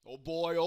Oh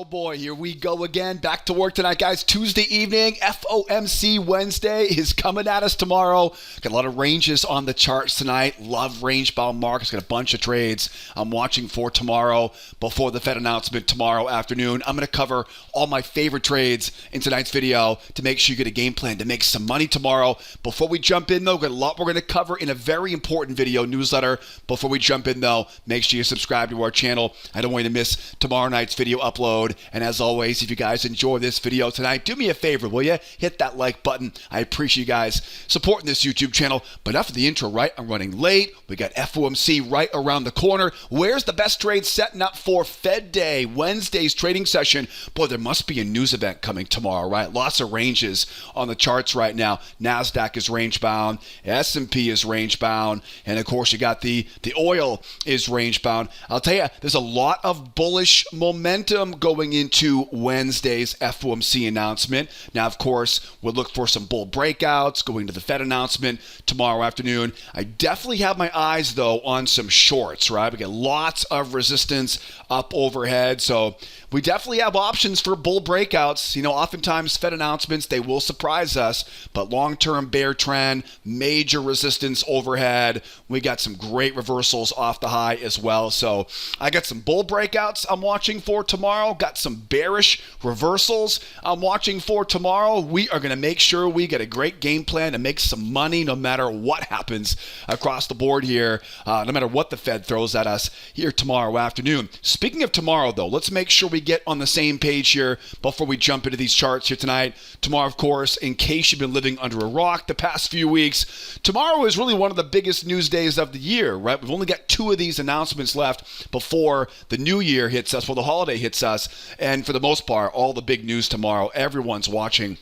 boy, here we go again. Back to work tonight, guys. Tuesday evening, FOMC Wednesday is coming at us tomorrow. Got a lot of ranges on the charts tonight. Love range-bound markets. Got a bunch of trades I'm watching for tomorrow before the Fed announcement tomorrow afternoon. I'm going to cover all my favorite trades in tonight's video to make sure you get a game plan to make some money tomorrow. Before we jump in, though, got a lot we're going to cover in a very important video newsletter. Before we jump in, though, make sure you subscribe to our channel. I don't want you to miss tomorrow night's video upload. And as always, if you guys enjoy this video tonight, do me a favor, will you? Hit that like button. I appreciate you guys supporting this YouTube channel. But after the intro, right? I'm running late. We got FOMC right around the corner. Where's the best trade setting up for Fed Day, Wednesday's trading session? Boy, there must be a news event coming tomorrow, right? Lots of ranges on the charts right now. NASDAQ is range bound. S&P is range bound. And of course, you got the oil is range bound. I'll tell you, there's a lot of bullish momentum going into Wednesday's FOMC announcement. Now, of course, we'll look for some bull breakouts going to the Fed announcement tomorrow afternoon. I definitely have my eyes, though, on some shorts, right? We get lots of resistance up overhead. So we definitely have options for bull breakouts. You know, oftentimes Fed announcements, they will surprise us, but long-term bear trend, major resistance overhead. We got some great reversals off the high as well. So I got some bull breakouts I'm watching for tomorrow. Got some bearish reversals I'm watching for tomorrow. We are going to make sure we get a great game plan to make some money no matter what happens across the board here, no matter what the Fed throws at us here tomorrow afternoon. Speaking of tomorrow, though, let's make sure we get on the same page here before we jump into these charts here tonight. Tomorrow, of course, in case you've been living under a rock the past few weeks, tomorrow is really one of the biggest news days of the year, right? We've only got 2 of these announcements left before the new year hits us, before the holiday hits us. And for the most part, all the big news tomorrow, everyone's watching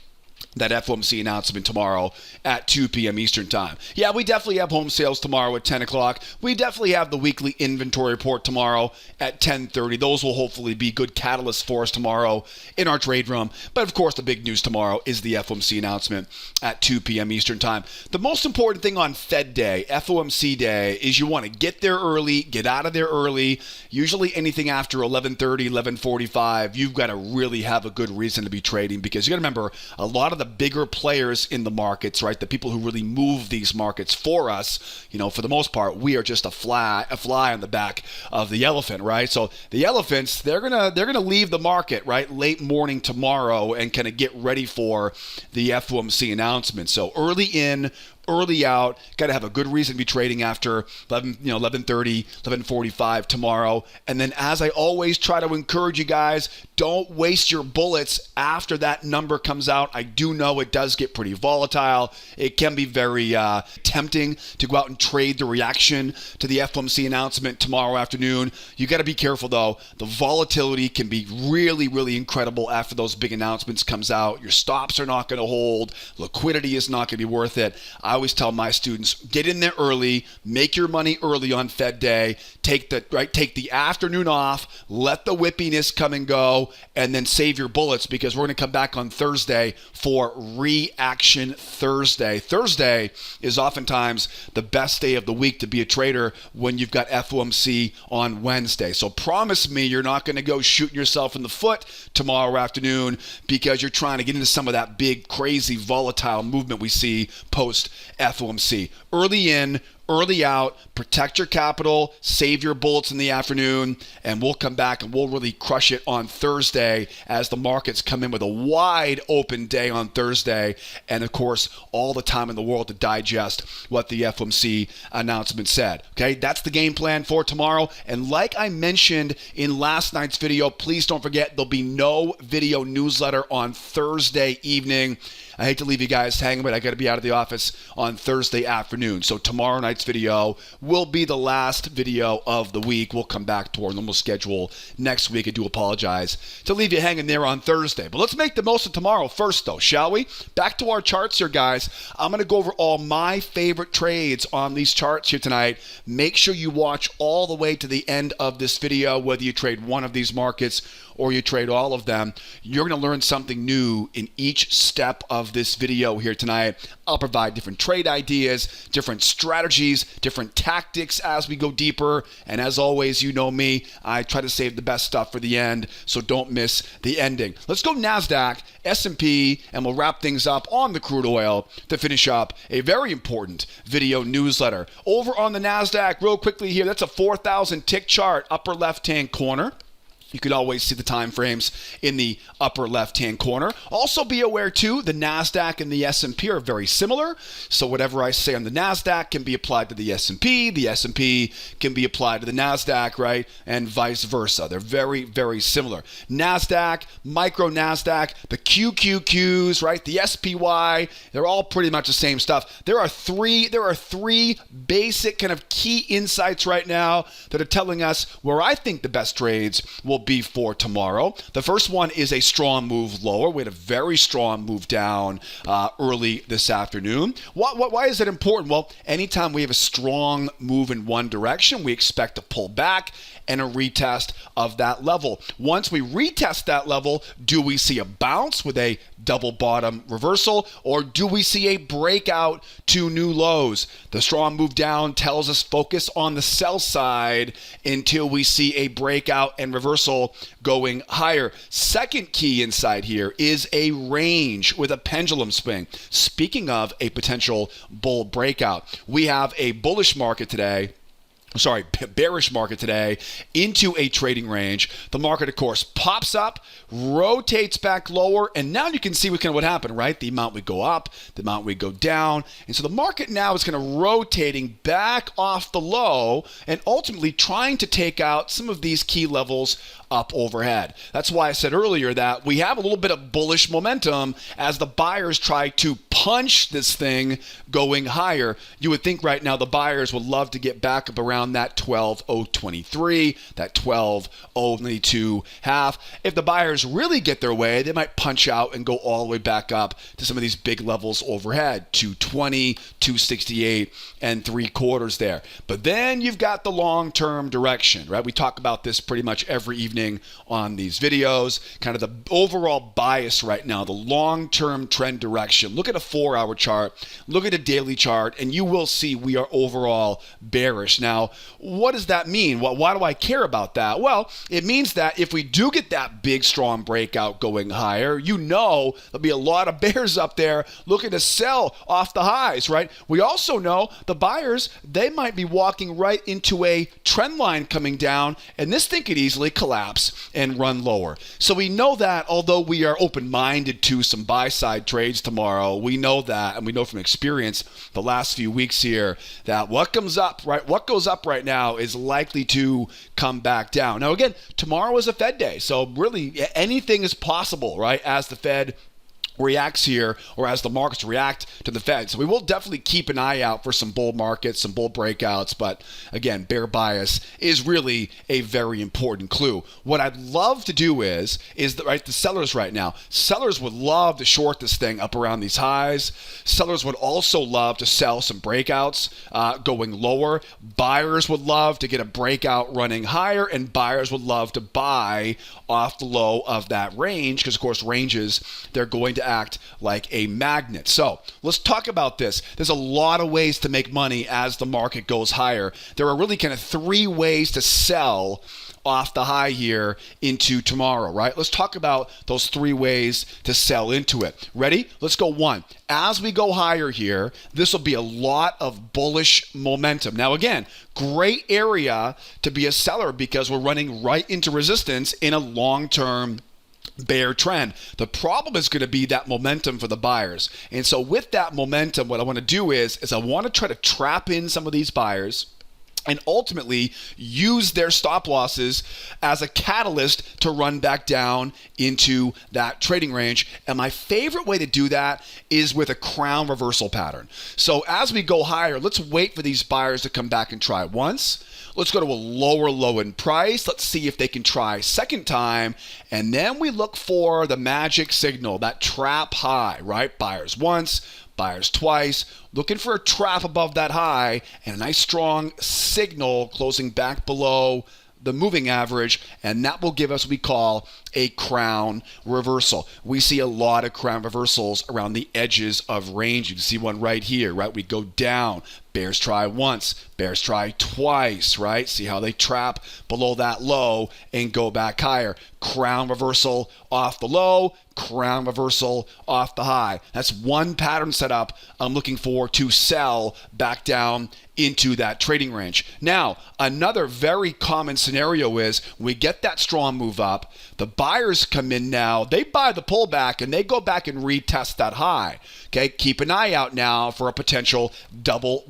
that FOMC announcement tomorrow at 2 p.m. Eastern time. Yeah, we definitely have home sales tomorrow at 10 o'clock. We definitely have the weekly inventory report tomorrow at 10:30. Those will hopefully be good catalysts for us tomorrow in our trade room. But of course, the big news tomorrow is the FOMC announcement at 2 p.m. Eastern time. The most important thing on Fed Day, FOMC Day, is you want to get there early, get out of there early. Usually anything after 11:30, 11:45, you've got to really have a good reason to be trading, because you got to remember, a lot of the bigger players in the markets, right? The people who really move these markets for us, you know, for the most part, we are just a fly on the back of the elephant, right? So the elephants, they're gonna leave the market, right, late morning tomorrow and kind of get ready for the FOMC announcement. So early in, early out, got to have a good reason to be trading after 11:30, 11:45 tomorrow. And then, as I always try to encourage you guys, don't waste your bullets after that number comes out. I do know it does get pretty volatile. It can be very tempting to go out and trade the reaction to the FOMC announcement tomorrow afternoon. You got to be careful, though. The volatility can be really, really incredible after those big announcements comes out. Your stops are not going to hold. Liquidity is not going to be worth it. I always tell my students, get in there early, make your money early on Fed Day, take the afternoon off, let the whippiness come and go, and then save your bullets, because we're going to come back on Thursday for Reaction Thursday. Thursday is oftentimes the best day of the week to be a trader when you've got FOMC on Wednesday. So promise me you're not going to go shooting yourself in the foot tomorrow afternoon because you're trying to get into some of that big, crazy, volatile movement we see post FOMC. Early in, early out, protect your capital, save your bullets in the afternoon, and we'll come back and we'll really crush it on Thursday as the markets come in with a wide open day on Thursday, and of course, all the time in the world to digest what the FOMC announcement said. Okay, that's the game plan for tomorrow. And like I mentioned in last night's video, please don't forget there'll be no video newsletter on Thursday evening. I hate to leave you guys hanging, but I got to be out of the office on Thursday afternoon. So tomorrow night's video will be the last video of the week. We'll come back to our normal schedule next week. I do apologize to leave you hanging there on Thursday. But let's make the most of tomorrow first, though, shall we? Back to our charts here, guys. I'm going to go over all my favorite trades on these charts here tonight. Make sure you watch all the way to the end of this video, whether you trade one of these markets or you trade all of them. You're going to learn something new in each step of of this video here tonight. I'll provide different trade ideas, different strategies, different tactics as we go deeper. And as always, you know me, I try to save the best stuff for the end, so don't miss the ending. Let's go NASDAQ, S&P, and we'll wrap things up on the crude oil to finish up a very important video newsletter. Over on the NASDAQ, real quickly here, that's a 4,000 tick chart, upper left-hand corner. You can always see the time frames in the upper left-hand corner. Also be aware, too, the NASDAQ and the S&P are very similar. So whatever I say on the NASDAQ can be applied to the S&P can be applied to the NASDAQ, right? And vice versa. They're very, very similar. NASDAQ, micro NASDAQ, the QQQs, right? The SPY, they're all pretty much the same stuff. There are three basic kind of key insights right now that are telling us where I think the best trades will be for tomorrow. The first one is a strong move lower. We had a very strong move down early this afternoon. Why is it important? Well, anytime we have a strong move in one direction, we expect to pull back and a retest of that level. Once we retest that level, do we see a bounce with a double bottom reversal, or do we see a breakout to new lows? The strong move down tells us focus on the sell side until we see a breakout and reversal going higher. Second key insight here is a range with a pendulum swing. Speaking of a potential bull breakout, we have a bearish market today into a trading range. The market, of course, pops up, rotates back lower, and now you can see what happened, right? The amount would go up, the amount would go down, and so the market now is kind of rotating back off the low and ultimately trying to take out some of these key levels up overhead. That's why I said earlier that we have a little bit of bullish momentum as the buyers try to punch this thing going higher. You would think right now the buyers would love to get back up around that 12.023, that 12.092 half. If the buyers really get their way, they might punch out and go all the way back up to some of these big levels overhead, 220, 268 and 3/4 there. But then you've got the long-term direction, right? We talk about this pretty much every evening on these videos, kind of the overall bias right now, the long-term trend direction. Look at a 4-hour chart, look at a daily chart, and you will see we are overall bearish. Now, what does that mean? Well, why do I care about that? Well, it means that if we do get that big, strong breakout going higher, there'll be a lot of bears up there looking to sell off the highs, right? We also know the buyers, they might be walking right into a trend line coming down, and this thing could easily collapse and run lower. So we know that although we are open-minded to some buy-side trades tomorrow, we know that, and we know from experience the last few weeks here, that what goes up right now is likely to come back down. Now again, tomorrow is a Fed day, so really anything is possible, right, as the Fed reacts here, or as the markets react to the Fed. So we will definitely keep an eye out for some bull markets, some bull breakouts, but again, bear bias is really a very important clue. What I'd love to do is the sellers right now, sellers would love to short this thing up around these highs. Sellers would also love to sell some breakouts going lower. Buyers would love to get a breakout running higher, and buyers would love to buy off the low of that range, because of course ranges, they're going to act like a magnet. So let's talk about this. There's a lot of ways to make money as the market goes higher. There are really kind of 3 ways to sell off the high here into tomorrow, right? Let's talk about those 3 ways to sell into it. Ready? Let's go 1. As we go higher here, this will be a lot of bullish momentum. Now again, great area to be a seller because we're running right into resistance in a long-term bear trend. The problem is going to be that momentum for the buyers. And so with that momentum, what I want to do is I want to try to trap in some of these buyers and ultimately use their stop losses as a catalyst to run back down into that trading range. And my favorite way to do that is with a crown reversal pattern. So as we go higher, let's wait for these buyers to come back and try once. Let's go to a lower low in price. Let's see if they can try second time. And then we look for the magic signal, that trap high, right? Buyers once, buyers twice, looking for a trap above that high and a nice strong signal closing back below the moving average, and that will give us what we call a crown reversal. We see a lot of crown reversals around the edges of range. You can see one right here, right? We go down. Bears try once, bears try twice, right? See how they trap below that low and go back higher. Crown reversal off the low, crown reversal off the high. That's one pattern setup I'm looking for to sell back down into that trading range. Now, another very common scenario is we get that strong move up. The buyers come in now, they buy the pullback and they go back and retest that high. Okay, keep an eye out now for a potential double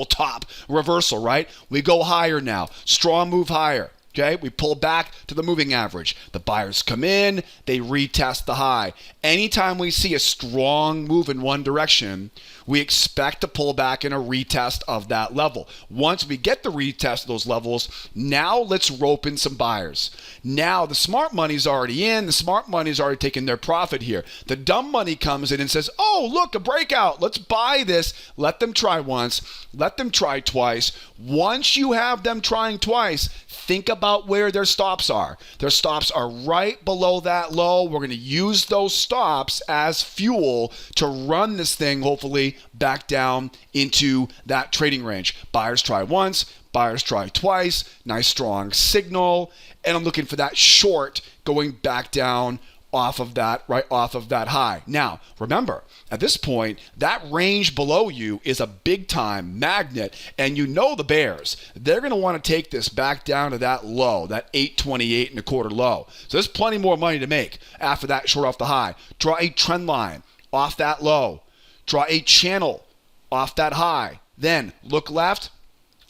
top reversal, right? We go higher now, strong move higher. Okay, we pull back to the moving average. The buyers come in, they retest the high. Anytime we see a strong move in one direction, we expect to pull back in a retest of that level. Once we get the retest of those levels, now let's rope in some buyers. Now the smart money's already in. The smart money's already taken their profit here. The dumb money comes in and says, oh, look, a breakout. Let's buy this. Let them try once. Let them try twice. Once you have them trying twice, think about where their stops are. Their stops are right below that low. We're going to use those stops as fuel to run this thing, hopefully, back down into that trading range. Buyers try once, buyers try twice. Nice strong signal. And I'm looking for that short going back down off of that, right off of that high. Now, remember, at this point, that range below you is a big time magnet, and you know the bears. They're going to want to take this back down to that low, that 828 and a quarter low. So there's plenty more money to make after that short off the high. Draw a trend line off that low. Draw a channel off that high. Then look left,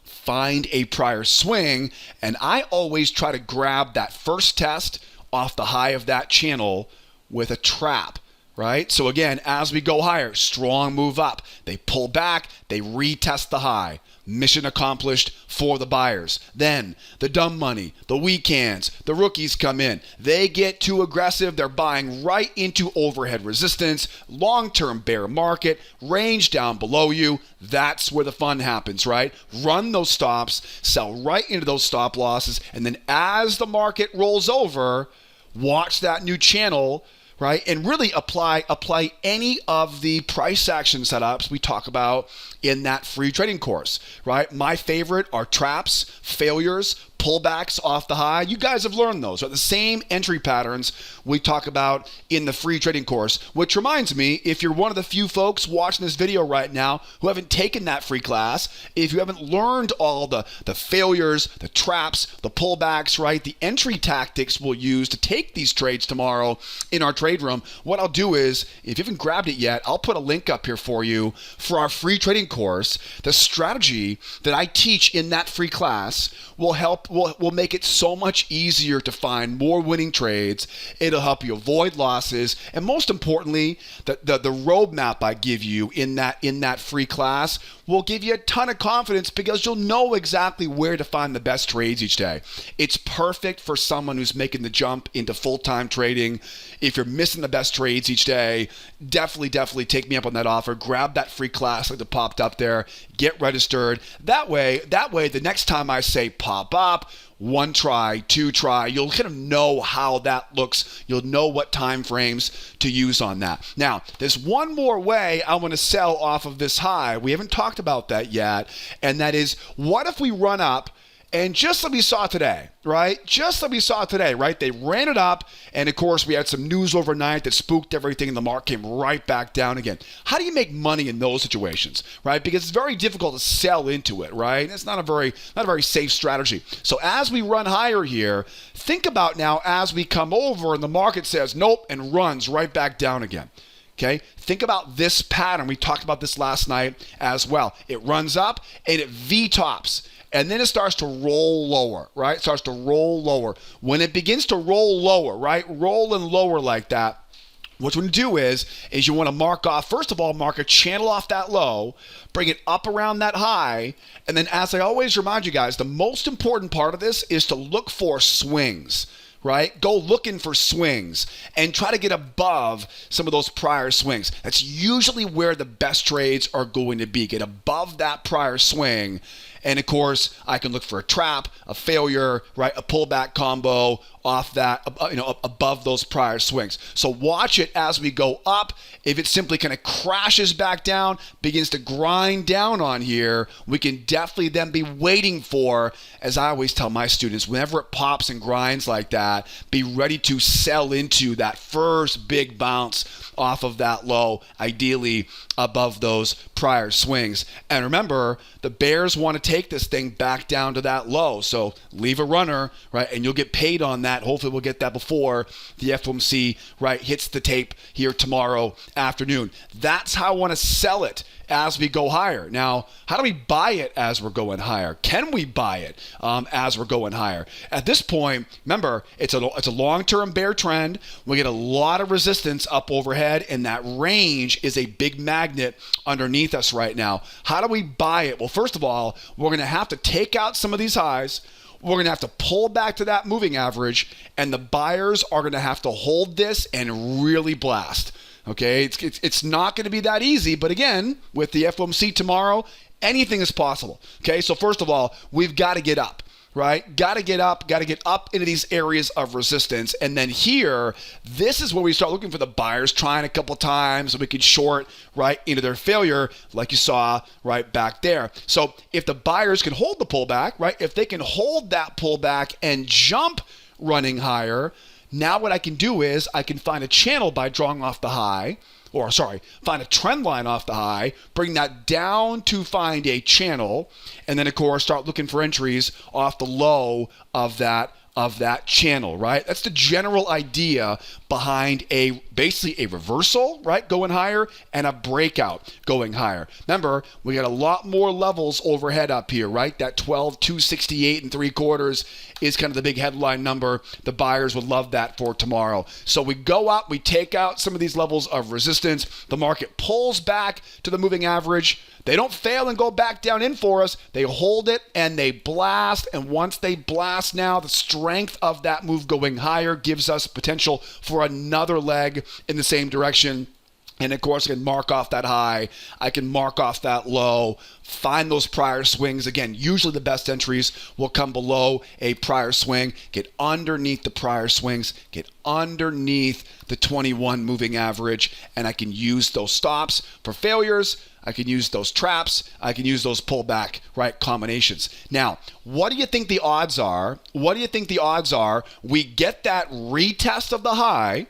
find a prior swing, and I always try to grab that first test off the high of that channel with a trap, right? So again, as we go higher, strong move up. They pull back, they retest the high. Mission accomplished for the buyers. Then the dumb money, the weekends, the rookies come in. They get too aggressive. They're buying right into overhead resistance, long-term bear market, range down below you. That's where the fun happens, right? Run those stops, sell right into those stop losses, and then as the market rolls over, watch that new channel, right? And really apply any of the price action setups we talk about in that free trading course, right? My favorite are traps, failures, pullbacks off the high. You guys have learned those, right? The same entry patterns we talk about in the free trading course, which reminds me, if you're one of the few folks watching this video right now who haven't taken that free class, if you haven't learned all the failures, the traps, the pullbacks, right? The entry tactics we'll use to take these trades tomorrow in our trade room, what I'll do is, if you haven't grabbed it yet, I'll put a link up here for you for our free trading course. The strategy that I teach in that free class will make it so much easier to find more winning trades. It'll help you avoid losses, and most importantly, the roadmap I give you in that free class will give you a ton of confidence because you'll know exactly where to find the best trades each day. It's perfect for someone who's making the jump into full-time trading. If you're missing the best trades each day, definitely take me up on that offer. Grab that free class like that popped up there. Get registered. That way, the next time I say pop up, one try, two try, you'll kind of know how that looks. You'll know what time frames to use on that. Now, there's one more way I want to sell off of this high. We haven't talked about that yet, and that is, what if we run up and just like we saw today, right? Just like we saw today, right? They ran it up, and of course, we had some news overnight that spooked everything, and the market came right back down again. How do you make money in those situations, right? Because it's very difficult to sell into it, right? It's not a very safe strategy. So as we run higher here, think about now as we come over and the market says nope and runs right back down again. Okay, think about this pattern. We talked about this last night as well. It runs up and it V-tops. And then it starts to roll lower, right? It starts to roll lower. When it begins to roll lower, right? Roll and lower like that, what you want to do is you want to mark off, first of all, mark a channel off that low, bring it up around that high, and then as I always remind you guys, the most important part of this is to look for swings. Right? Go looking for swings and try to get above some of those prior swings. That's usually where the best trades are going to be. Get above that prior swing And of course, I can look for a trap, a failure, right? A pullback combo off that, above those prior swings. So watch it as we go up. If it simply kind of crashes back down, begins to grind down on here, we can definitely then be waiting for, as I always tell my students, whenever it pops and grinds like that, be ready to sell into that first big bounce off of that low, ideally above those prior swings. And remember, the bears want to take this thing back down to that low. So leave a runner, right? And you'll get paid on that. Hopefully we'll get that before the FOMC, right, hits the tape here tomorrow afternoon. That's how I want to sell it as we go higher. Now, how do we buy it as we're going higher? Can we buy it as we're going higher? At this point, remember, it's a long-term bear trend. We get a lot of resistance up overhead, and that range is a big magnet underneath us right now. How do we buy it? Well, first of all, we're going to have to take out some of these highs. We're going to have to pull back to that moving average, and the buyers are going to have to hold this and really blast. Okay, it's not going to be that easy, but again, with the FOMC tomorrow, anything is possible. Okay, so first of all, we've got to get up, right? Got to get up into these areas of resistance. And then here, this is where we start looking for the buyers, trying a couple times, so we can short right into their failure, like you saw right back there. So if the buyers can hold the pullback, right? If they can hold that pullback and jump running higher, now what I can do is I can find a channel by drawing off the high, find a trend line off the high, bring that down to find a channel, and then of course start looking for entries off the low of that channel, right? That's the general idea behind basically a reversal, right, going higher, and a breakout going higher. Remember, we got a lot more levels overhead up here, right? That 12,268 and 3/4 is kind of the big headline number. The buyers would love that for tomorrow. So we go up, we take out some of these levels of resistance. The market pulls back to the moving average. They don't fail and go back down in for us. They hold it and they blast. And once they blast now, the strength of that move going higher gives us potential for another leg in the same direction. And of course, I can mark off that high. I can mark off that low, find those prior swings. Again, usually the best entries will come below a prior swing, get underneath the prior swings, get underneath the 21 moving average, and I can use those stops for failures. I can use those traps. I can use those pullback, right, combinations. Now, what do you think the odds are? We get that retest of the high,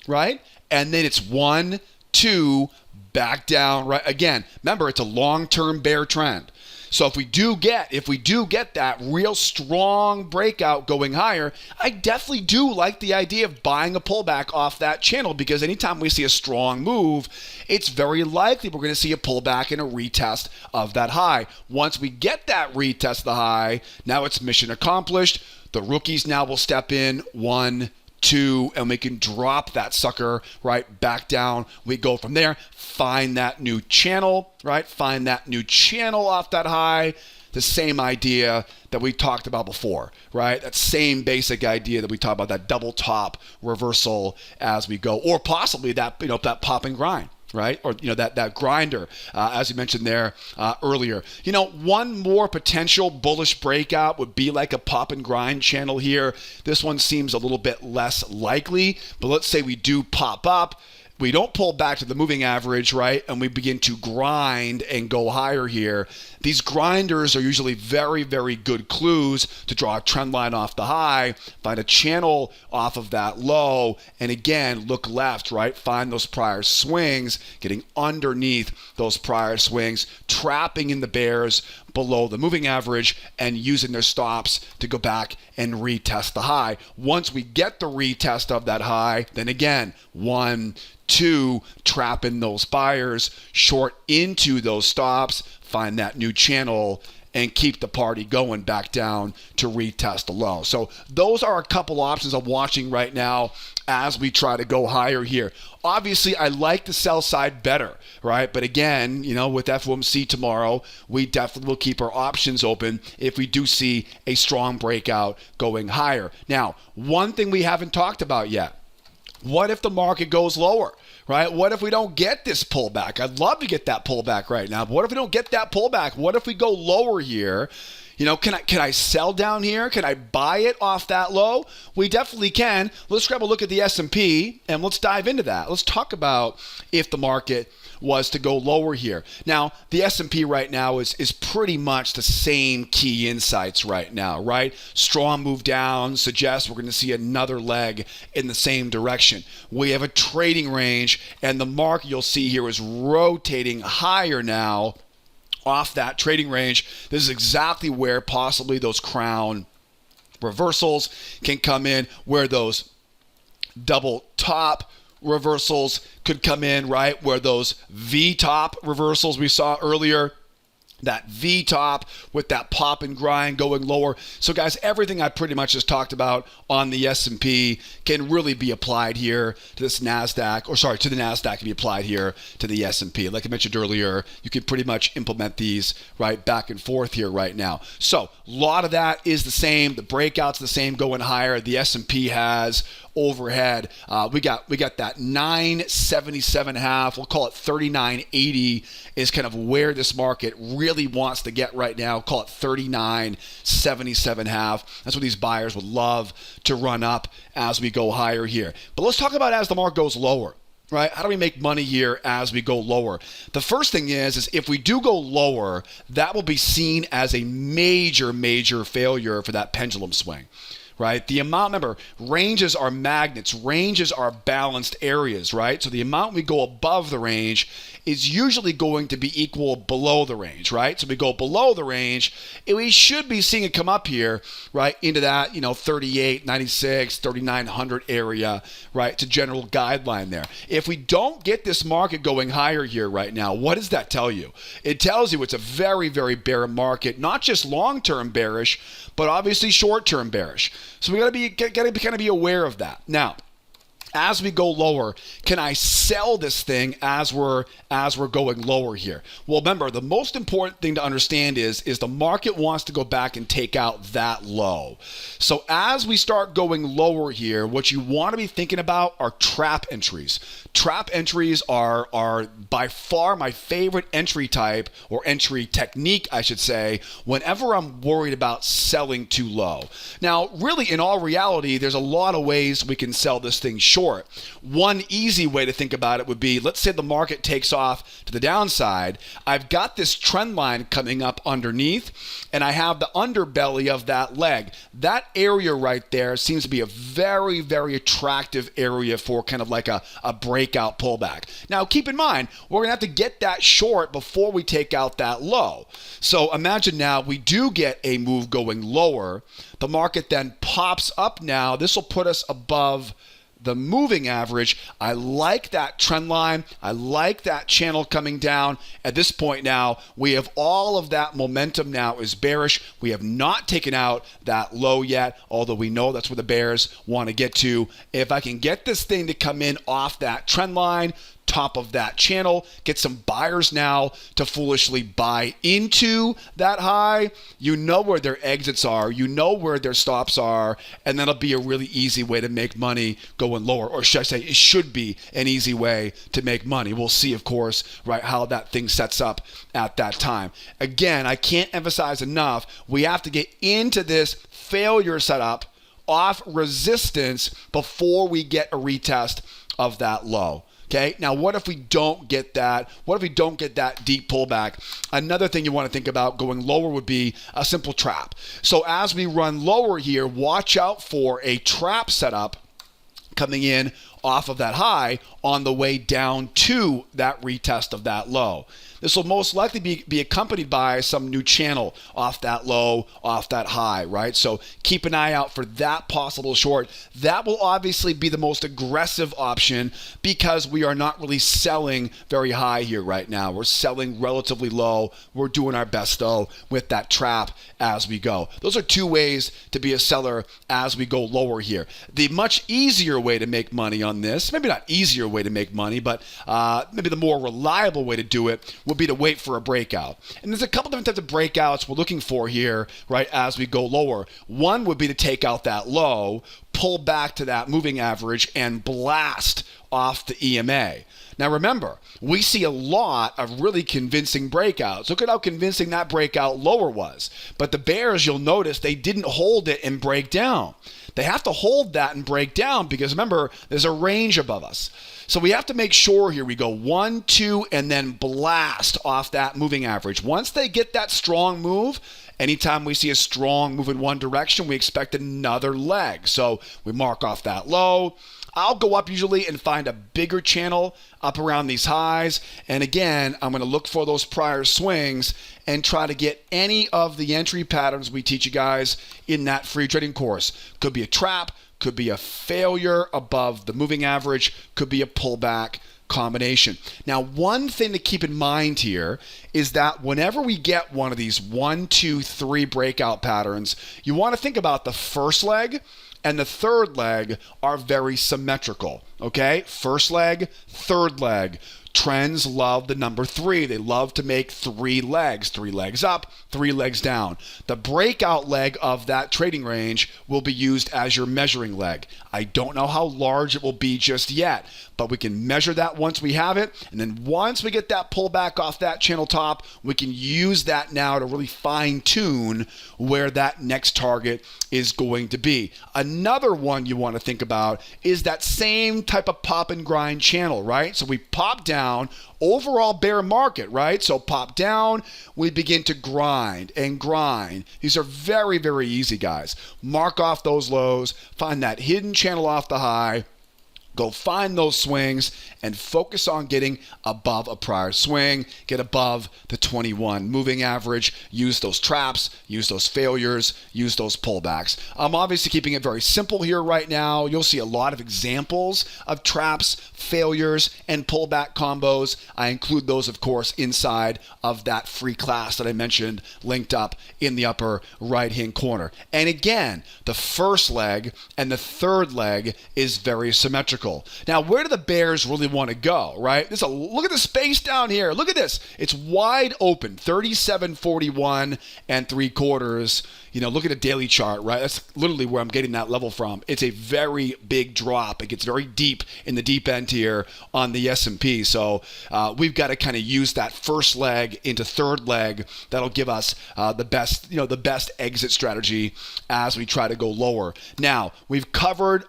right? And then it's 1, 2, back down, right? Again, remember, it's a long-term bear trend. So if we do get that real strong breakout going higher, I definitely do like the idea of buying a pullback off that channel, because anytime we see a strong move, it's very likely we're going to see a pullback and a retest of that high. Once we get that retest of the high, now it's mission accomplished. The rookies now will step in, 1, 2, and we can drop that sucker right back down. We go from there, find that new channel, right? Find that new channel off that high. The same idea that we talked about before, right? That same basic idea that we talked about, that double top reversal as we go, or possibly that, that pop and grind, right? Or, that grinder, as you mentioned there earlier. One more potential bullish breakout would be like a pop and grind channel here. This one seems a little bit less likely, but let's say we do pop up. We don't pull back to the moving average, right? And we begin to grind and go higher here. These grinders are usually very, very good clues to draw a trend line off the high, find a channel off of that low, and again, look left, right? Find those prior swings, getting underneath those prior swings, trapping in the bears below the moving average, and using their stops to go back and retest the high. Once we get the retest of that high, then again, 1, 2, trap in those buyers, short into those stops, find that new channel, and keep the party going back down to retest the low. So those are a couple options I'm watching right now as we try to go higher here. Obviously, I like the sell side better, right? But again, with FOMC tomorrow, we definitely will keep our options open if we do see a strong breakout going higher. Now, one thing we haven't talked about yet, what if the market goes lower, right? What if we don't get this pullback? I'd love to get that pullback right now. But what if we don't get that pullback? What if we go lower here? You know, can I sell down here? Can I buy it off that low? We definitely can. Let's grab a look at the S&P and let's dive into that. Let's talk about if the market was to go lower here. Now, the S&P right now is pretty much the same key insights right now, right? Strong move down suggests we're going to see another leg in the same direction. We have a trading range, and the market you'll see here is rotating higher now off that trading range. This is exactly where possibly those crown reversals can come in, where those double top reversals could come in, right? Where those V-top reversals we saw earlier, that V-top with that pop and grind going lower. So guys, everything I pretty much just talked about on the S&P can really be applied here to this NASDAQ, or sorry, to the NASDAQ can be applied here to the S&P. Like I mentioned earlier, you can pretty much implement these right back and forth here right now. So a lot of that is the same. The breakout's the same, going higher. The S&P has overhead. We got that 977.5. We'll call it 3980 is kind of where this market really wants to get right now. Call it 3977.5. That's what these buyers would love to run up as we go higher here. But let's talk about as the market goes lower. Right? How do we make money here as we go lower? The first thing is if we do go lower, that will be seen as a major failure for that pendulum swing. Right? The amount, remember, ranges are magnets. Ranges are balanced areas, right? So the amount we go above the range is usually going to be equal below the range, right? So we go below the range, and we should be seeing it come up here, right, into that, 3896, 3900 area, right? It's a general guideline there. If we don't get this market going higher here right now, what does that tell you? It tells you it's a very bear market, not just long-term bearish, but obviously short-term bearish. So we got to kind of be aware of that. Now, as we go lower, can I sell this thing as we're going lower here? Well, remember, the most important thing to understand is the market wants to go back and take out that low. So as we start going lower here, what you want to be thinking about are trap entries. Trap entries are by far my favorite entry type, or entry technique, I should say, whenever I'm worried about selling too low. Now, really, in all reality, there's a lot of ways we can sell this thing short. One easy way to think about it would be, let's say the market takes off to the downside. I've got this trend line coming up underneath, and I have the underbelly of that leg. That area right there seems to be a very attractive area for kind of like a breakout pullback. Now, keep in mind, we're going to have to get that short before we take out that low. So imagine now we do get a move going lower. The market then pops up now. This will put us above the moving average. I like that trend line. I like that channel coming down. At this point now, we have all of that momentum now is bearish. We have not taken out that low yet, although we know that's where the bears want to get to. If I can get this thing to come in off that trend line, top of that channel, get some buyers now to foolishly buy into that high, you know where their exits are, you know where their stops are, and that'll be a really easy way to make money going lower. Or should I say, it should be an easy way to make money. We'll see, of course, right, how that thing sets up at that time. Again, I can't emphasize enough, we have to get into this failure setup off resistance before we get a retest of that low. Okay, now what if we don't get that? What if we don't get that deep pullback? Another thing you want to think about going lower would be a simple trap. So as we run lower here, watch out for a trap setup coming in off of that high on the way down to that retest of that low. This will most likely be accompanied by some new channel off that low, off that high, right? So keep an eye out for that possible short. That will obviously be the most aggressive option because we are not really selling very high here right now. We're selling relatively low. We're doing our best, though, with that trap as we go. Those are two ways to be a seller as we go lower here. The much easier way to make money on this, maybe not easier way to make money, but maybe the more reliable way to do it would be to wait for a breakout. And there's a couple different types of breakouts we're looking for here, right, as we go lower. One would be to take out that low, pull back to that moving average and blast off the EMA. Now remember, we see a lot of really convincing breakouts. Look at how convincing that breakout lower was. But the bears, you'll notice, they didn't hold it and break down. They have to hold that and break down because remember, there's a range above us. So we have to make sure here we go 1, 2, and then blast off that moving average. Once they get that strong move, anytime we see a strong move in one direction, we expect another leg. So we mark off that low. I'll go up usually and find a bigger channel up around these highs. And again, I'm going to look for those prior swings and try to get any of the entry patterns we teach you guys in that free trading course. Could be a trap, could be a failure above the moving average, could be a pullback combination. Now, one thing to keep in mind here is that whenever we get one of these 1, 2, 3 breakout patterns, you want to think about the first leg and the third leg are very symmetrical, okay? First leg, third leg. Trends love the number 3. They love to make 3 legs. 3 legs up, 3 legs down. The breakout leg of that trading range will be used as your measuring leg. I don't know how large it will be just yet, but we can measure that once we have it. And then once we get that pullback off that channel top, we can use that now to really fine tune where that next target is going to be. Another one you want to think about is that same type of pop and grind channel, right? So we pop down, overall bear market, right? So pop down, we begin to grind and grind. These are very, very easy, guys. Mark off those lows, find that hidden channel off the high, go find those swings and focus on getting above a prior swing, get above the 21 moving average, use those traps, use those failures, use those pullbacks. I'm obviously keeping it very simple here right now. You'll see a lot of examples of traps, failures, and pullback combos. I include those, of course, inside of that free class that I mentioned, linked up in the upper right-hand corner. And again, the first leg and the third leg is very symmetrical. Now, where do the bears really want to go, right? Look at the space down here. Look at this. It's wide open, 37.41 and 3/4. You know, look at a daily chart, right? That's literally where I'm getting that level from. It's a very big drop. It gets very deep in the deep end here on the S&P. So we've got to kind of use that first leg into third leg. That'll give us the best exit strategy as we try to go lower. Now, we've covered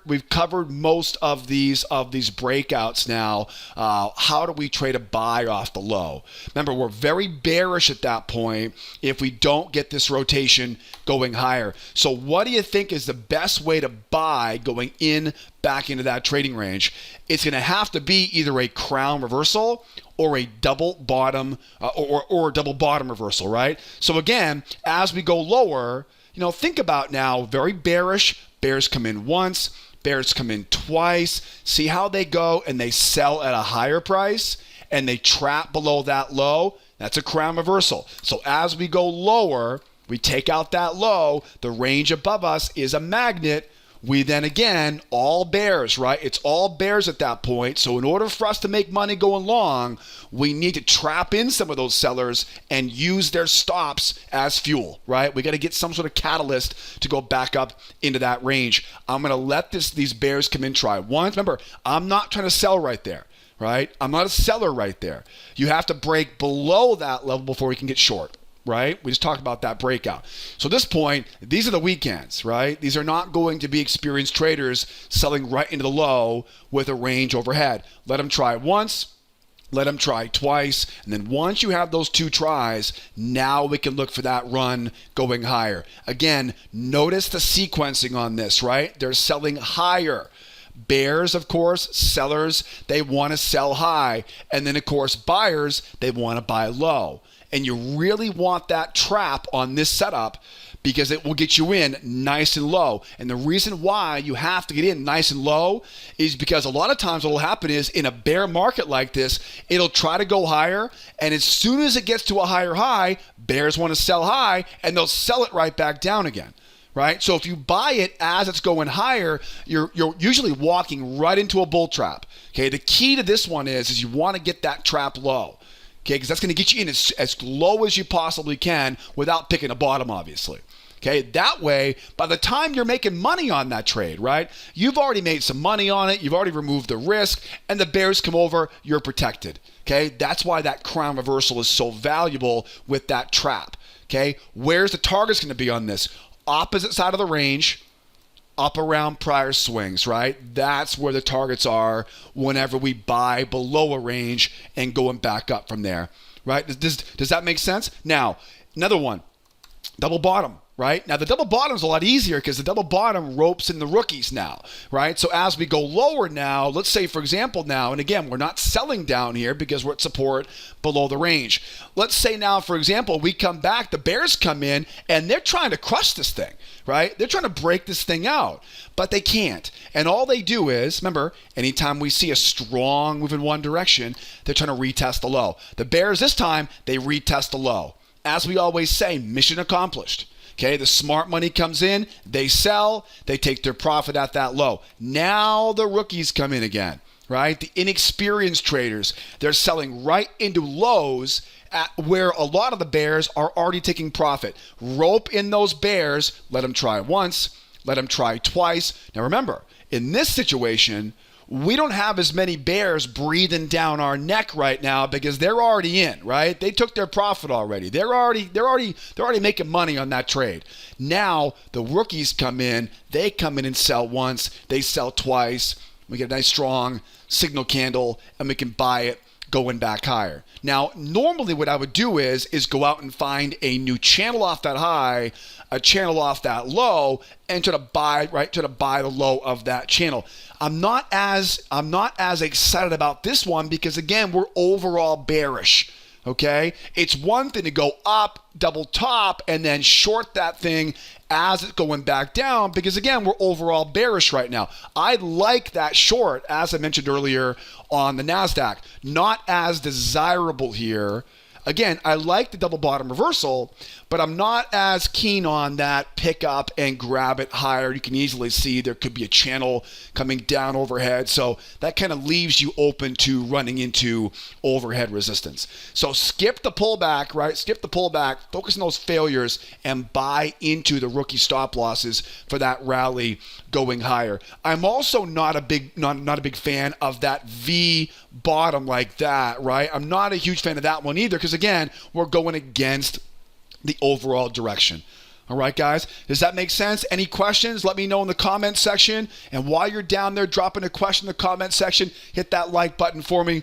most of these breakouts now. How do we trade a buy off the low? Remember, we're very bearish at that point if we don't get this rotation going higher. So what do you think is the best way to buy going back into that trading range? It's going to have to be either a crown reversal or a double bottom or a double bottom reversal, right? So again, as we go lower, think about now, very bearish. Bears come in once, bears come in twice. See how they go and they sell at a higher price and they trap below that low. That's a crown reversal. So as we go lower, we take out that low. The range above us is a magnet. We then again, all bears, right? It's all bears at that point. So in order for us to make money going long, we need to trap in some of those sellers and use their stops as fuel, right? We got to get some sort of catalyst to go back up into that range. I'm going to let these bears come in, try once. Remember, I'm not trying to sell right there, right? I'm not a seller right there. You have to break below that level before we can get short. Right? We just talked about that breakout. So at this point, these are the weekends, right? These are not going to be experienced traders selling right into the low with a range overhead. Let them try once, let them try twice, and then once you have those 2 tries, now we can look for that run going higher. Again, notice the sequencing on this, right? They're selling higher. Bears, of course, sellers, they want to sell high. And then, of course, buyers, they want to buy low. And you really want that trap on this setup because it will get you in nice and low. And the reason why you have to get in nice and low is because a lot of times what will happen is in a bear market like this, it'll try to go higher. And as soon as it gets to a higher high, bears want to sell high and they'll sell it right back down again. Right? So if you buy it as it's going higher, you're usually walking right into a bull trap. Okay. The key to this one is you want to get that trap low. Okay, because that's going to get you in as low as you possibly can without picking a bottom, obviously. Okay, that way, by the time you're making money on that trade, right, you've already made some money on it, you've already removed the risk, and the bears come over, you're protected. Okay, that's why that crown reversal is so valuable with that trap. Okay, where's the target's going to be on this? Opposite side of the range, up around prior swings, right? That's where the targets are whenever we buy below a range and going back up from there, right? Does that make sense? Now, another one, double bottom. Right? Now, the double bottom is a lot easier because the double bottom ropes in the rookies now, right? So as we go lower now, let's say, for example, now, and again, we're not selling down here because we're at support below the range. Let's say now, for example, we come back, the bears come in, and they're trying to crush this thing, right? They're trying to break this thing out, but they can't. And all they do is, remember, anytime we see a strong move in one direction, they're trying to retest the low. The bears this time, they retest the low. As we always say, mission accomplished. Okay, the smart money comes in, they sell, they take their profit at that low. Now the rookies come in again, right? The inexperienced traders, they're selling right into lows at where a lot of the bears are already taking profit. Rope in those bears, let them try once, let them try twice. Now remember, in this situation, we don't have as many bears breathing down our neck right now because they're already in, right? They took their profit already. They're already making money on that trade. Now the rookies come in, they come in and sell once, they sell twice. We get a nice strong signal candle and we can buy it going back higher. Now, normally what I would do is go out and find a new channel off that high, a channel off that low, and try to buy the low of that channel. I'm not as excited about this one because again, we're overall bearish. Okay? It's one thing to go up, double top, and then short that thing as it's going back down because again, we're overall bearish right now. I like that short, as I mentioned earlier on the Nasdaq. Not as desirable here. Again, I like the double bottom reversal, but I'm not as keen on that pick up and grab it higher. You can easily see there could be a channel coming down overhead. So that kind of leaves you open to running into overhead resistance. So skip the pullback, right? Skip the pullback, focus on those failures and buy into the rookie stop losses for that rally going higher. I'm also not a big fan of that V bottom like that, right? I'm not a huge fan of that one either because again, we're going against the overall direction. All right, guys, does that make sense? Any questions? Let me know in the comment section. And while you're down there dropping a question in the comment section, hit that like button for me.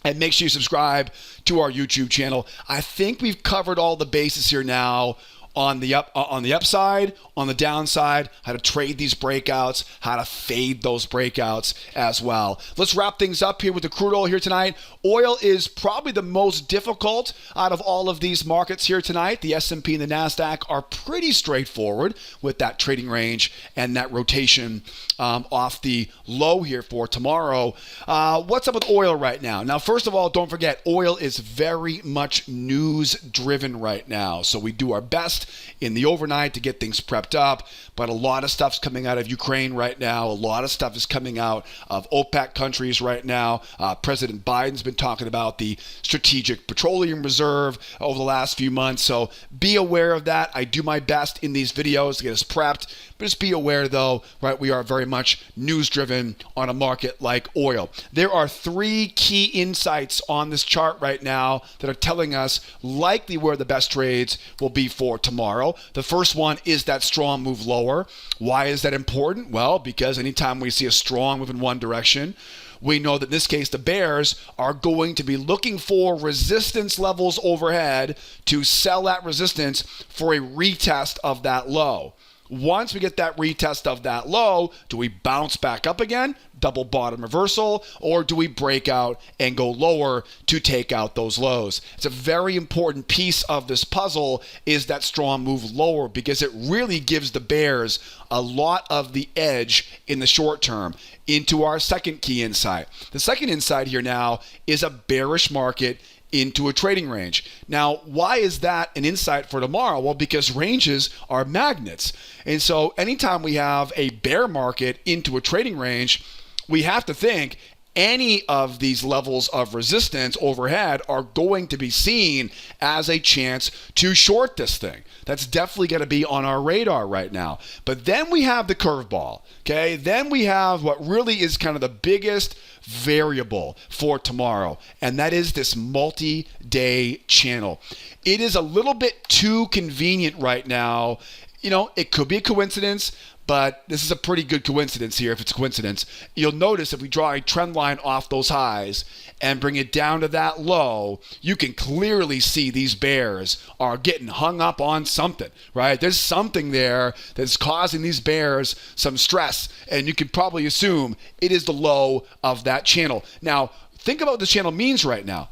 And make sure you subscribe to our YouTube channel. I think we've covered all the bases here now on the upside, on the downside, how to trade these breakouts, how to fade those breakouts as well. Let's wrap things up here with the crude oil here tonight. Oil is probably the most difficult out of all of these markets here tonight. The S&P and the Nasdaq are pretty straightforward with that trading range and that rotation off the low here for tomorrow. What's up with oil right now? Now, first of all, don't forget, oil is very much news driven right now. So we do our best in the overnight to get things prepped up, but a lot of stuff's coming out of Ukraine right now. A lot of stuff is coming out of OPEC countries right now. President Biden's been talking about the strategic petroleum reserve over the last few months, so be aware of that. I do my best in these videos to get us prepped, but just be aware though, right, we are very much news driven on a market like oil. There are three key insights on this chart right now that are telling us likely where the best trades will be for tomorrow. The first one is that strong move lower. Why is that important? Well, because anytime we see a strong move in one direction, we know that in this case, the bears are going to be looking for resistance levels overhead to sell that resistance for a retest of that low. Once we get that retest of that low, do we bounce back up again, double bottom reversal, or do we break out and go lower to take out those lows? It's a very important piece of this puzzle is that strong move lower because it really gives the bears a lot of the edge in the short term. Into our second key insight. The second insight here now is a bearish market into a trading range. Now, why is that an insight for tomorrow? Well, because ranges are magnets. And so anytime we have a bear market into a trading range, we have to think any of these levels of resistance overhead are going to be seen as a chance to short this thing. That's definitely going to be on our radar right now. But then we have the curveball, okay? Then we have what really is kind of the biggest variable for tomorrow, and that is this multi-day channel. It is a little bit too convenient right now. You know, it could be a coincidence, but this is a pretty good coincidence here if it's a coincidence. You'll notice if we draw a trend line off those highs and bring it down to that low, you can clearly see these bears are getting hung up on something, right? There's something there that's causing these bears some stress, and you can probably assume it is the low of that channel. Now, think about what this channel means right now.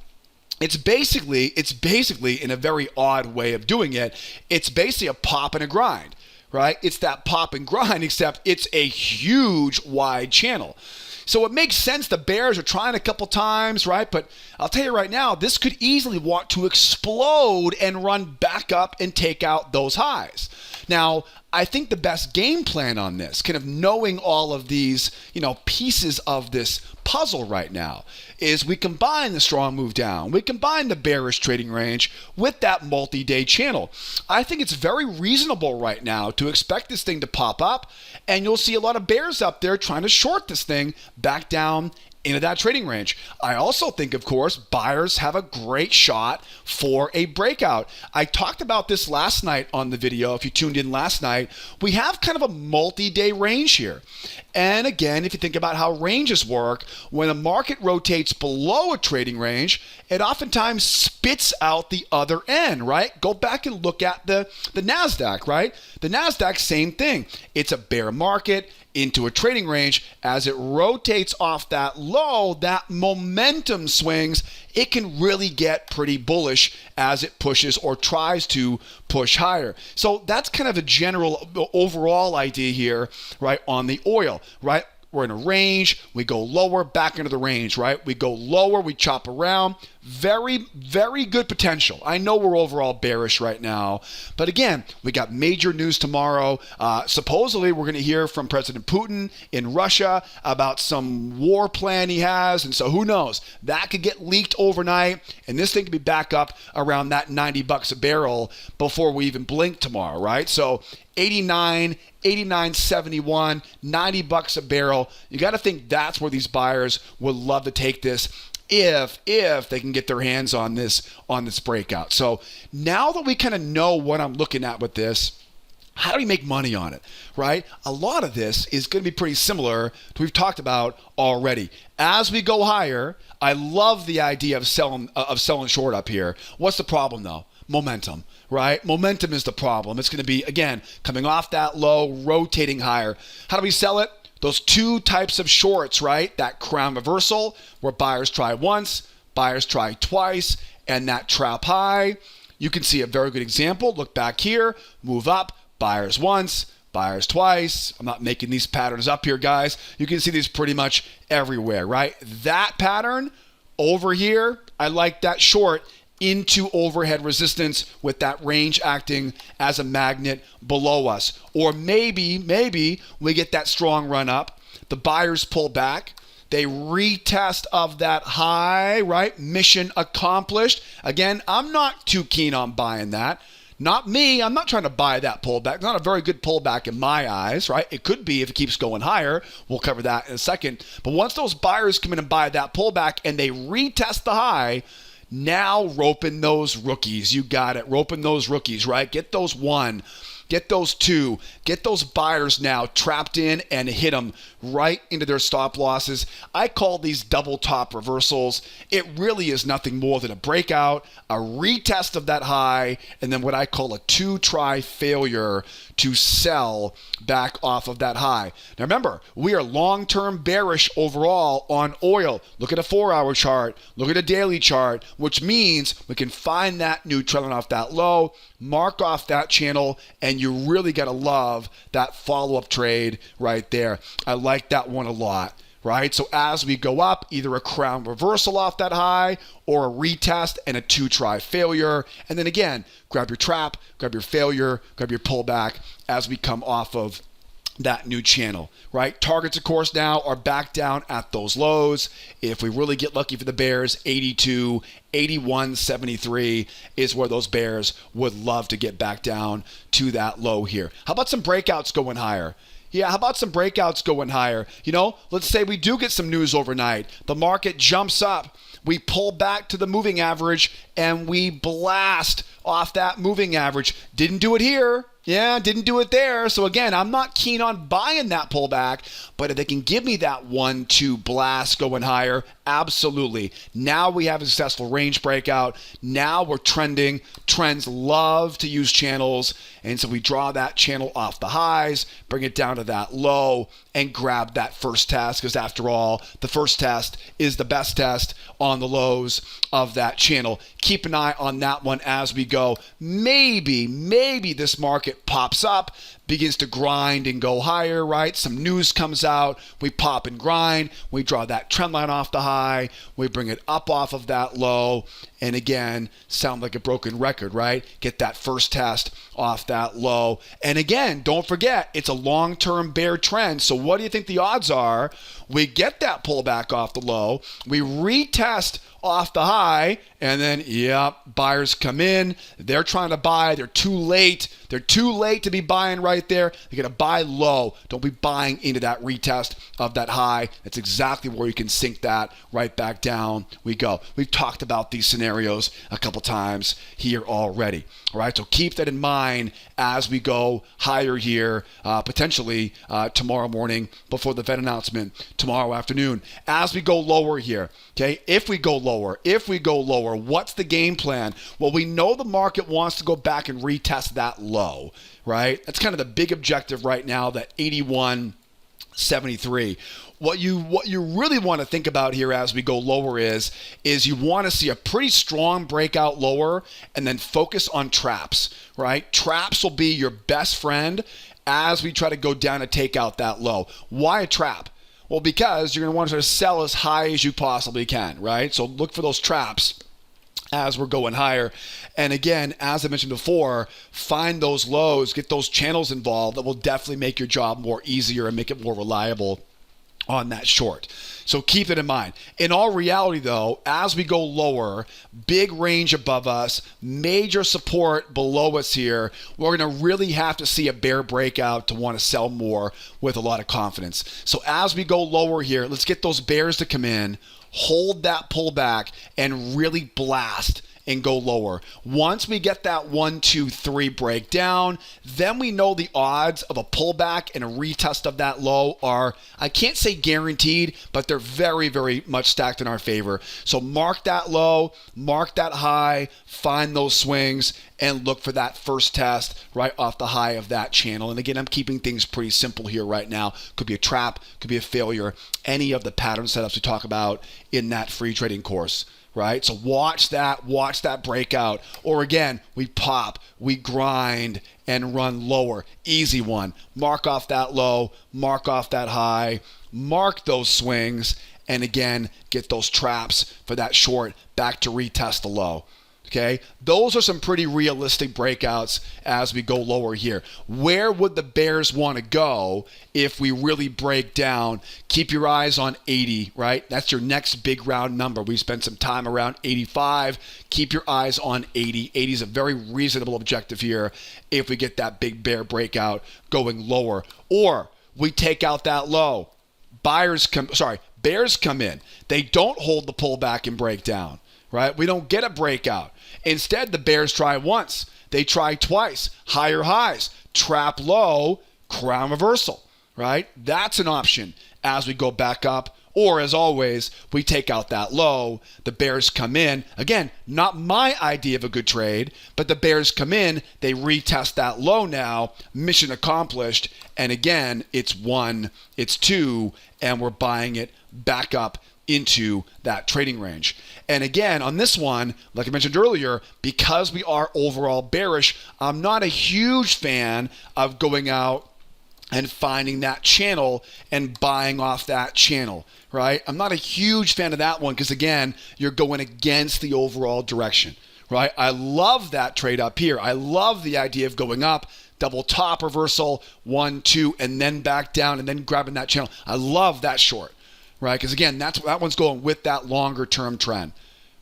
It's basically, in a very odd way of doing it, it's basically a pop and a grind. Right? It's that pop and grind, except it's a huge wide channel. So it makes sense the bears are trying a couple times, right? But I'll tell you right now, this could easily want to explode and run back up and take out those highs. Now, I think the best game plan on this, kind of knowing all of these, pieces of this puzzle right now, is we combine the strong move down, we combine the bearish trading range with that multi-day channel. I think it's very reasonable right now to expect this thing to pop up, and you'll see a lot of bears up there trying to short this thing back down into that trading range. I also think, of course, buyers have a great shot for a breakout. I talked about this last night on the video. If you tuned in last night, we have kind of a multi-day range here. And again, if you think about how ranges work, when a market rotates below a trading range, it oftentimes spits out the other end, right? Go back and look at the Nasdaq, right? The Nasdaq, same thing. It's a bear market into a trading range. As it rotates off that low, that momentum swings, it can really get pretty bullish as it pushes or tries to push higher. So that's kind of a general overall idea here, right, on the oil, right? We're in a range, we go lower, back into the range, right? We go lower, we chop around. Very, very good potential. I know we're overall bearish right now, but again, we got major news tomorrow. Supposedly, we're going to hear from President Putin in Russia about some war plan he has, and so who knows? That could get leaked overnight, and this thing could be back up around that $90 a barrel before we even blink tomorrow, right? So 89, 89.71, $90 a barrel. You got to think that's where these buyers would love to take this if they can get their hands on this breakout. So now that we kind of know what I'm looking at with this, how do we make money on it, right? A lot of this is going to be pretty similar to what we've talked about already. As we go higher, I love the idea of selling short up here. What's the problem though? Momentum, right? Momentum is the problem. It's going to be, again, coming off that low, rotating higher. How do we sell it? Those two types of shorts, right? That crown reversal where buyers try once, buyers try twice, and that trap high. You can see a very good example. Look back here, move up, buyers once, buyers twice. I'm not making these patterns up here, guys. You can see these pretty much everywhere, right? That pattern over here, I like that short into overhead resistance with that range acting as a magnet below us. Or maybe we get that strong run up, the buyers pull back, they retest of that high, right? Mission accomplished. Again, I'm not too keen on buying that. Not me. I'm not trying to buy that pullback. Not a very good pullback in my eyes, right? It could be if it keeps going higher. We'll cover that in a second. But once those buyers come in and buy that pullback and they retest the high, now rope in those rookies. You got it. Rope in those rookies, right? Get those one. Get those two. Get those buyers now trapped in and hit them right into their stop losses. I call these double top reversals. It really is nothing more than a breakout, a retest of that high, and then what I call a two-try failure to sell back off of that high. Now remember, we are long-term bearish overall on oil. Look at a 4-hour chart. Look at a daily chart, which means we can find that new trailing off that low, mark off that channel, and you really got to love that follow-up trade right there. I like that one a lot, right? So as we go up, either a crown reversal off that high or a retest and a two-try failure. And then again, grab your trap, grab your failure, grab your pullback as we come off of that new channel, right? Targets, of course, now are back down at those lows. If we really get lucky for the bears, 82, 81.73 is where those bears would love to get back down to that low here. How about some breakouts going higher? Yeah, how about some breakouts going higher? You know, let's say we do get some news overnight. The market jumps up. We pull back to the moving average and we blast off that moving average. Didn't do it here. Yeah, didn't do it there. So again, I'm not keen on buying that pullback, but if they can give me that 1-2 blast going higher, absolutely. Now we have a successful range breakout. Now we're trending. Trends love to use channels. And so we draw that channel off the highs, bring it down to that low, and grab that first test. Because after all, the first test is the best test on the lows of that channel. Keep an eye on that one as we go. Maybe this market pops up, begins to grind and go higher, right? Some news comes out, we pop and grind, we draw that trend line off the high, we bring it up off of that low, and again, sound like a broken record, right? Get that first test off that low. And again, don't forget, it's a long-term bear trend. So what do you think the odds are? We get that pullback off the low, we retest off the high, and then, buyers come in. They're trying to buy. They're too late. They're too late to be buying right there. You're going to buy low. Don't be buying into that retest of that high. That's exactly where you can sink that right back down. We go. We've talked about these scenarios a couple times here already. All right, so keep that in mind as we go higher here, potentially tomorrow morning before the Fed announcement, tomorrow afternoon. As we go lower here, okay, if we go lower, what's the game plan? Well, we know the market wants to go back and retest that low, right? That's kind of the big objective right now, that 81.73. What you really want to think about here as we go lower is you want to see a pretty strong breakout lower and then focus on traps, right? Traps will be your best friend as we try to go down and take out that low. Why a trap? Well, because you're going to want to sell as high as you possibly can, right? So look for those traps as we're going higher. And again, as I mentioned before, find those lows, get those channels involved. That will definitely make your job more easier and make it more reliable on that short. So keep it in mind. In all reality though, as we go lower, big range above us, major support below us here, we're going to really have to see a bear breakout to want to sell more with a lot of confidence. So as we go lower here, let's get those bears to come in, hold that pullback, and really blast and go lower. Once we get that 1, 2, 3 breakdown, then we know the odds of a pullback and a retest of that low are, I can't say guaranteed, but they're very, very much stacked in our favor. So mark that low, mark that high, find those swings, and look for that first test right off the high of that channel. And again, I'm keeping things pretty simple here right now. Could be a trap, could be a failure, any of the pattern setups we talk about in that free trading course. Right? So watch that breakout. Or again, we pop, we grind, and run lower. Easy one. Mark off that low, mark off that high, mark those swings, and again, get those traps for that short back to retest the low. Okay, those are some pretty realistic breakouts as we go lower here. Where would the bears want to go if we really break down? Keep your eyes on 80, right? That's your next big round number. We spent some time around 85. Keep your eyes on 80. 80 is a very reasonable objective here if we get that big bear breakout going lower. Or we take out that low. Bears come in. They don't hold the pullback and break down. Right? We don't get a breakout. Instead, the bears try once. They try twice. Higher highs. Trap low. Crown reversal. Right? That's an option as we go back up. Or as always, we take out that low. The bears come in. Again, not my idea of a good trade, but the bears come in. They retest that low now. Mission accomplished. And again, it's 1, it's 2, and we're buying it back up into that trading range. And again, on this one, like I mentioned earlier, because we are overall bearish, I'm not a huge fan of going out and finding that channel and buying off that channel, right? I'm not a huge fan of that one because, again, you're going against the overall direction, right? I love that trade up here. I love the idea of going up, double top reversal, 1, 2, and then back down and then grabbing that channel. I love that short, right? Because again, that one's going with that longer term trend.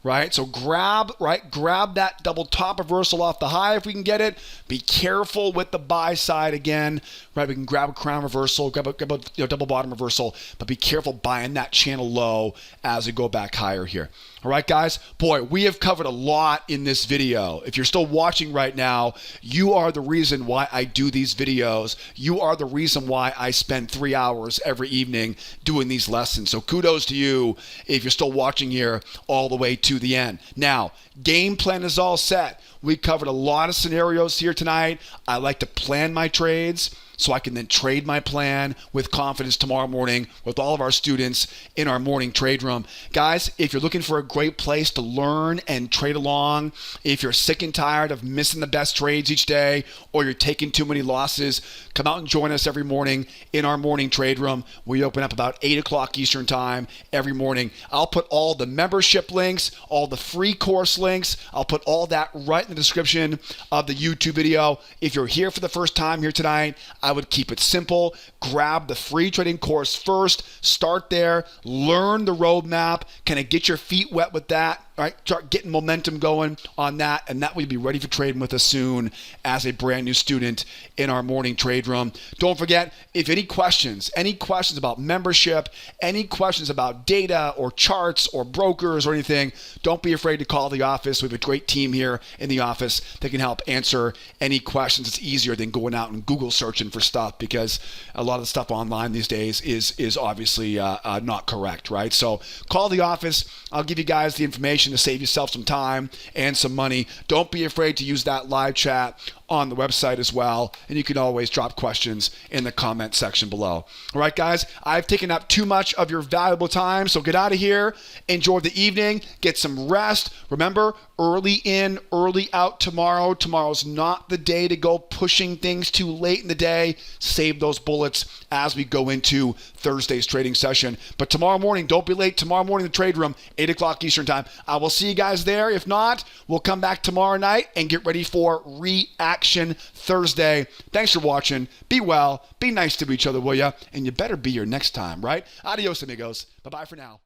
Right? So grab that double top reversal off the high if we can get it. Be careful with the buy side again, right? We can grab a crown reversal, grab a double bottom reversal, but be careful buying that channel low as we go back higher here. All right, guys? Boy, we have covered a lot in this video. If you're still watching right now, you are the reason why I do these videos. You are the reason why I spend 3 hours every evening doing these lessons. So kudos to you if you're still watching here all the way to the end. Now, game plan is all set. We covered a lot of scenarios here tonight. I like to plan my trades so I can then trade my plan with confidence tomorrow morning with all of our students in our morning trade room. Guys, if you're looking for a great place to learn and trade along, if you're sick and tired of missing the best trades each day, or you're taking too many losses, come out and join us every morning in our morning trade room. We open up about 8 o'clock Eastern time every morning. I'll put all the membership links, all the free course links, I'll put all that right in the description of the YouTube video. If you're here for the first time here tonight, I would keep it simple. Grab the free trading course first. Start there. Learn the roadmap. Kind of get your feet wet with that. All right, start getting momentum going on that, and that will be ready for trading with us soon as a brand new student in our morning trade room. Don't forget, if any questions about membership, any questions about data or charts or brokers or anything, don't be afraid to call the office. We have a great team here in the office that can help answer any questions. It's easier than going out and Google searching for stuff, because a lot of the stuff online these days is obviously not correct, right? So call the office. I'll give you guys the information to save yourself some time and some money. Don't be afraid to use that live chat on the website as well, and you can always drop questions in the comment section below. All right, guys, I've taken up too much of your valuable time, so get out of here, enjoy the evening, get some rest. Remember, early in, early out tomorrow. Tomorrow's not the day to go pushing things too late in the day. Save those bullets as we go into Thursday's trading session. But tomorrow morning, don't be late. Tomorrow morning, the trade room, 8 o'clock Eastern time. I will see you guys there. If not, we'll come back tomorrow night and get ready for Reaction Thursday. Thanks for watching. Be well. Be nice to each other, will ya? And you better be here next time, right? Adios, amigos. Bye-bye for now.